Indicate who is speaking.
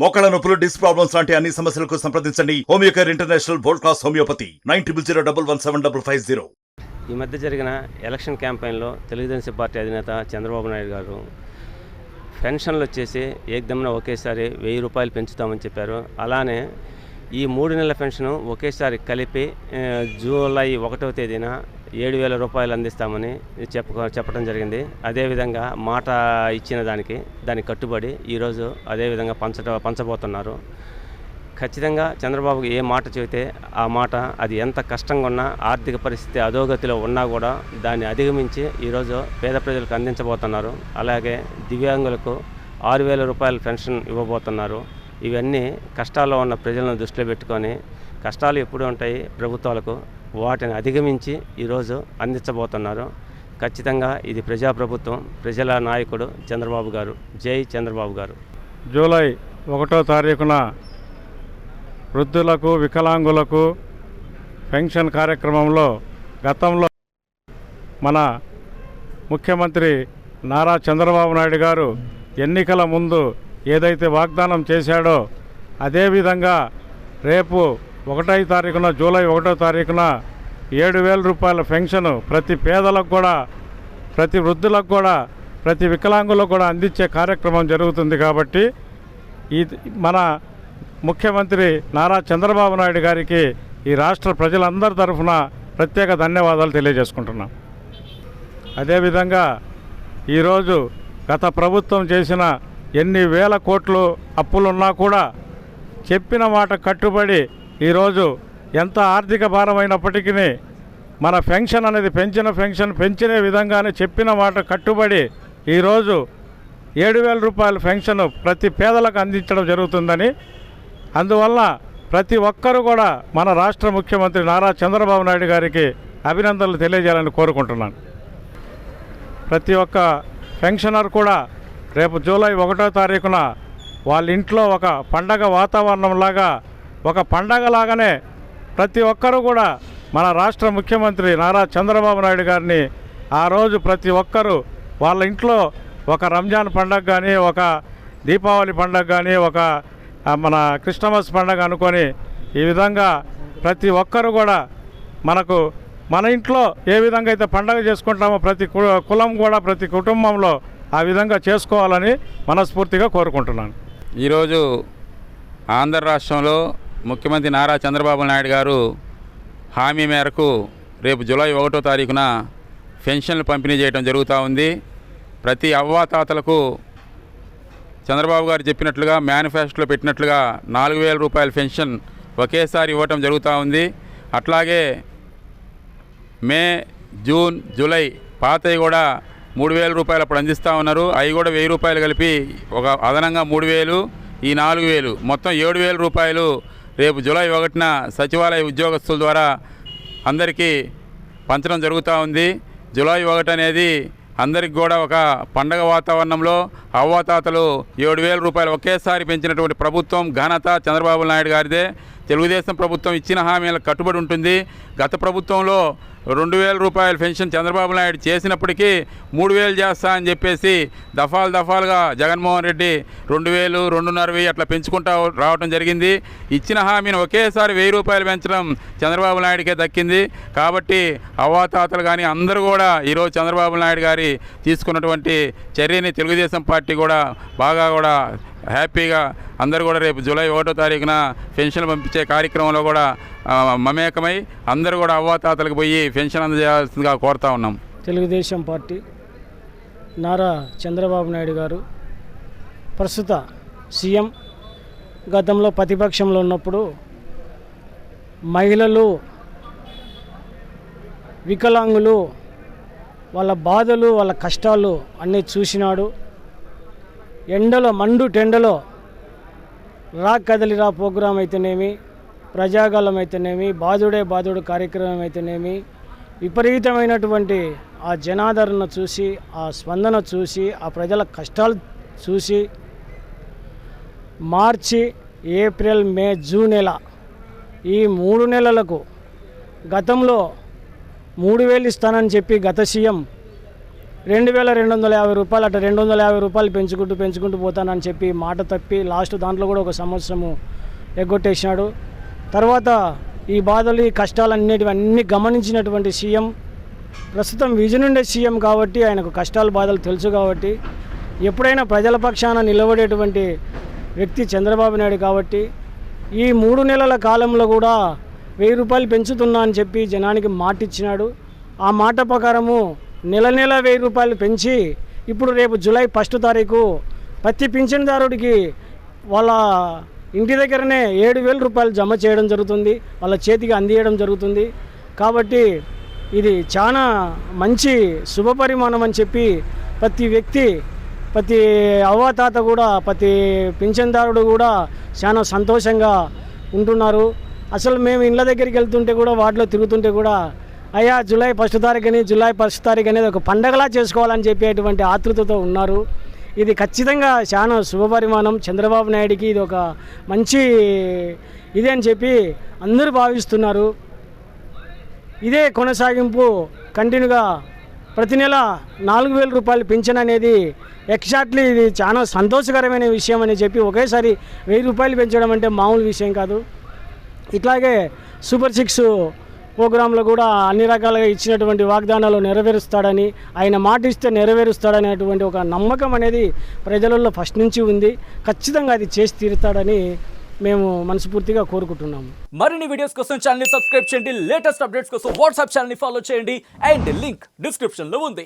Speaker 1: మోకాళ్ళ నొప్పులు, disc problems లాంటి అన్ని సమస్యలకు సంప్రదించండి Homeocare international world class homeopathy 9001175550.
Speaker 2: ఈ మధ్య జరిగిన ఎలక్షన్ క్యాంపెయిన్లో తెలుగుదేశం పార్టీ అధినేత చంద్రబాబు నాయుడు గారు పెన్షన్లు వచ్చేసి ఏకదమ్మున ఒకేసారి 1000 రూపాయలు పెంచుతామని చెప్పారు. అలానే ఈ 3 నెలల పెన్షన్ ఒకేసారి కలిపి జూలై 1వ తేదీన 7000 రూపాయలు అందిస్తామని చెప్పడం జరిగింది. అదేవిధంగా మాట ఇచ్చిన దానికి కట్టుబడి ఈరోజు అదేవిధంగా పంచబోతున్నారు. ఖచ్చితంగా చంద్రబాబుకి ఏ మాట చెబితే ఆ మాట అది ఎంత కష్టంగా ఉన్నా, ఆర్థిక పరిస్థితి అధోగతిలో ఉన్నా కూడా దాన్ని అధిగమించి ఈరోజు పేద ప్రజలకు అందించబోతున్నారు. అలాగే దివ్యాంగులకు 6000 రూపాయల పెన్షన్ ఇవ్వబోతున్నారు. ఇవన్నీ కష్టాల్లో ఉన్న ప్రజలను దృష్టిలో పెట్టుకొని, కష్టాలు ఎప్పుడు ఉంటాయి ప్రభుత్వాలకు, వాటిని అధిగమించి ఈరోజు అందించబోతున్నారు. ఖచ్చితంగా ఇది ప్రజాప్రభుత్వం, ప్రజల నాయకుడు చంద్రబాబు గారు. జై చంద్రబాబు గారు.
Speaker 3: జూలై 1వ తారీఖున వృద్ధులకు, వికలాంగులకు పెన్షన్ కార్యక్రమంలో గతంలో మన ముఖ్యమంత్రి నారా చంద్రబాబు నాయుడు గారు ఎన్నికల ముందు ఏదైతే వాగ్దానం చేశాడో అదేవిధంగా రేపు 1వ తారీఖున జూలై 1వ తారీఖున 7000 రూపాయల పెన్షన్ ప్రతి పేదలకు కూడా, ప్రతి వృద్ధులకు కూడా, ప్రతి వికలాంగులకు కూడా అందించే కార్యక్రమం జరుగుతుంది. కాబట్టి ఈ మన ముఖ్యమంత్రి నారా చంద్రబాబు నాయుడు గారికి ఈ రాష్ట్ర ప్రజలందరి తరఫున ప్రత్యేక ధన్యవాదాలు తెలియజేసుకుంటున్నాం. అదేవిధంగా ఈరోజు గత ప్రభుత్వం చేసిన ఎన్ని వేల కోట్లు అప్పులున్నా కూడా చెప్పిన మాట కట్టుబడి ఈరోజు ఎంత ఆర్థిక భారమైనప్పటికీ మన పెన్షన్ అనేది పెంచిన విధంగానే చెప్పిన మాట కట్టుబడి ఈరోజు 7000 రూపాయల పెన్షన్ ప్రతి పేదలకు అందించడం జరుగుతుందని, అందువల్ల ప్రతి ఒక్కరూ కూడా మన రాష్ట్ర ముఖ్యమంత్రి నారా చంద్రబాబు నాయుడు గారికి అభినందనలు తెలియజేయాలని కోరుకుంటున్నాను. ప్రతి ఒక్క పెన్షనర్ కూడా రేపు జూలై 1వ తారీఖున వాళ్ళ ఇంట్లో ఒక పండగ వాతావరణంలాగా, ఒక పండగలాగానే ప్రతి ఒక్కరూ కూడా మన రాష్ట్ర ముఖ్యమంత్రి నారా చంద్రబాబు నాయుడు గారిని ఆ రోజు ప్రతి ఒక్కరూ వాళ్ళ ఇంట్లో ఒక రంజాన్ పండగ కానీ, ఒక దీపావళి పండగ కానీ, ఒక మన క్రిస్టమస్ పండగ అనుకొని ఈ విధంగా ప్రతి ఒక్కరు కూడా మన ఇంట్లో ఏ విధంగా అయితే పండగ చేసుకుంటామో ప్రతి కులం కూడా, ప్రతి కుటుంబంలో ఆ విధంగా చేసుకోవాలని మనస్ఫూర్తిగా కోరుకుంటున్నాను.
Speaker 4: ఈరోజు ఆంధ్ర రాష్ట్రంలో ముఖ్యమంత్రి నారా చంద్రబాబు నాయుడు గారు హామీ మేరకు రేపు జూలై 1వ తారీఖున పెన్షన్లు పంపిణీ చేయడం జరుగుతూ ఉంది. ప్రతి అవ్వాతాతలకు చంద్రబాబు గారు చెప్పినట్లుగా మేనిఫెస్టోలో పెట్టినట్లుగా 4000 రూపాయల పెన్షన్ ఒకేసారి ఇవ్వటం జరుగుతూ ఉంది. అట్లాగే మే, జూన్, జూలై పాతవి కూడా 3000 రూపాయలు అప్పుడు అందిస్తూ ఉన్నారు. అవి కూడా 1000 రూపాయలు కలిపి ఒక అదనంగా 3000, ఈ 4000 మొత్తం 7000 రూపాయలు రేపు జూలై 1న సచివాలయ ఉద్యోగస్తుల ద్వారా అందరికీ పంచడం జరుగుతూ ఉంది. జూలై 1 అనేది అందరికి కూడా ఒక పండగ వాతావరణంలో అవ్వాతాతలు 7000 రూపాయలు ఒకేసారి పెంచినటువంటి ప్రభుత్వం ఘనత చంద్రబాబు నాయుడు గారిదే. తెలుగుదేశం ప్రభుత్వం ఇచ్చిన హామీలకు కట్టుబడి ఉంటుంది. గత ప్రభుత్వంలో 2000 రూపాయల పెన్షన్ చంద్రబాబు నాయుడు చేసినప్పటికీ 3000 చేస్తా అని చెప్పేసి దఫాలుగా జగన్మోహన్ రెడ్డి 2000, 2500 అట్లా పెంచుకుంటూ రావడం జరిగింది. ఇచ్చిన హామీని ఒకేసారి 1000 రూపాయలు పెంచడం చంద్రబాబు నాయుడికే దక్కింది. కాబట్టి అవ్వాతాతలు కానీ అందరూ కూడా ఈరోజు చంద్రబాబు నాయుడు గారి తీసుకున్నటువంటి చర్యని తెలుగుదేశం పార్టీ కూడా బాగా కూడా హ్యాపీగా అందరూ కూడా రేపు జూలై 1వ తారీఖున పెన్షన్లు పంపించే కార్యక్రమంలో కూడా మమేకమై అందరూ కూడా అవ్వాతాతలకు పోయి పెన్షన్ అందజేయాల్సిందిగా కోరుతా ఉన్నాం.
Speaker 5: తెలుగుదేశం పార్టీ నారా చంద్రబాబు నాయుడు గారు ప్రస్తుత సీఎం, గతంలో ప్రతిపక్షంలో ఉన్నప్పుడు మహిళలు, వికలాంగులు వాళ్ళ బాధలు, వాళ్ళ కష్టాలు అన్నీ చూసినాడు. ఎండలో టెండలో రా కదలిరా ప్రోగ్రాం అయితేనేమి, ప్రజాగాలం అయితేనేమి, బాధుడు కార్యక్రమం అయితేనేమి, విపరీతమైనటువంటి ఆ జనాదరణ చూసి, ఆ స్పందన చూసి, ఆ ప్రజల కష్టాలు చూసి మార్చి, ఏప్రిల్, మే, జూన్ నెల ఈ 3 నెలలకు గతంలో 3000 ఇస్తానని చెప్పి గత సీఎం 2250 రూపాయలు అట్లా 250 రూపాయలు పెంచుకుంటూ పోతానని చెప్పి మాట తప్పి లాస్ట్ దాంట్లో కూడా ఒక సంవత్సరము ఎగ్గొట్టేసినాడు. తర్వాత ఈ బాధలు ఈ కష్టాలన్నిటివన్నీ గమనించినటువంటి సీఎం, ప్రస్తుతం విజన్ ఉండే సీఎం కాబట్టి ఆయనకు కష్టాలు బాధలు తెలుసు కాబట్టి ఎప్పుడైనా ప్రజల పక్షాన నిలబడేటువంటి వ్యక్తి చంద్రబాబు నాయుడు కాబట్టి ఈ 3 నెలల కాలంలో కూడా 1000 రూపాయలు పెంచుతున్నా అని చెప్పి జనానికి మాట ఇచ్చినాడు. ఆ మాట ప్రకారము నెల 1000 రూపాయలు పెంచి ఇప్పుడు రేపు జూలై 1 తారీఖు ప్రతి పింఛన్దారుడికి వాళ్ళ ఇంటి దగ్గరనే 7000 రూపాయలు జమ చేయడం జరుగుతుంది, వాళ్ళ చేతికి అందియడం జరుగుతుంది. కాబట్టి ఇది చాలా మంచి శుభపరిమాణం అని చెప్పి ప్రతి వ్యక్తి, ప్రతి అవ్వాతాత కూడా, ప్రతి పింఛన్దారుడు కూడా చాలా సంతోషంగా ఉంటున్నారు. అసలు మేము ఇళ్ళ దగ్గరికి వెళ్తుంటే కూడా వాటిలో తిరుగుతుంటే కూడా అయ్యా జూలై 1 తారీఖుని జూలై 1 తారీఖు అనేది ఒక పండగలా చేసుకోవాలని చెప్పేటువంటి ఆతృతతో ఉన్నారు. ఇది ఖచ్చితంగా చాలా శుభపరిమాణం. చంద్రబాబు నాయుడికి ఇది ఒక మంచి ఇదే అని చెప్పి అందరూ భావిస్తున్నారు. ఇదే కొనసాగింపు కంటిన్యూగా ప్రతి నెల 4000 రూపాయలు పింఛన్ అనేది ఎగ్జాక్ట్లీ ఇది చాలా సంతోషకరమైన విషయం అని చెప్పి ఒకేసారి 1000 రూపాయలు పెంచడం అంటే మామూలు విషయం కాదు. ఇట్లాగే సూపర్ 6 ప్రోగ్రాంలో కూడా అన్ని రకాలుగా ఇచ్చినటువంటి వాగ్దానాలు నెరవేరుస్తాడని, ఆయన మాట ఇస్తే నెరవేరుస్తాడనేటువంటి ఒక నమ్మకం అనేది ప్రజలలో ఫస్ట్ నుంచి ఉంది. ఖచ్చితంగా అది చేసి తీరుతాడని మేము మనస్ఫూర్తిగా కోరుకుంటున్నాము.
Speaker 6: మరిన్ని వీడియోస్ కోసం ఛానల్ ని సబ్స్క్రైబ్ చేయండి, లేటెస్ట్ అప్డేట్స్ కోసం వాట్సాప్ ఛానల్ ని ఫాలో చేయండి అండ్ లింక్ డిస్క్రిప్షన్ లో ఉంది.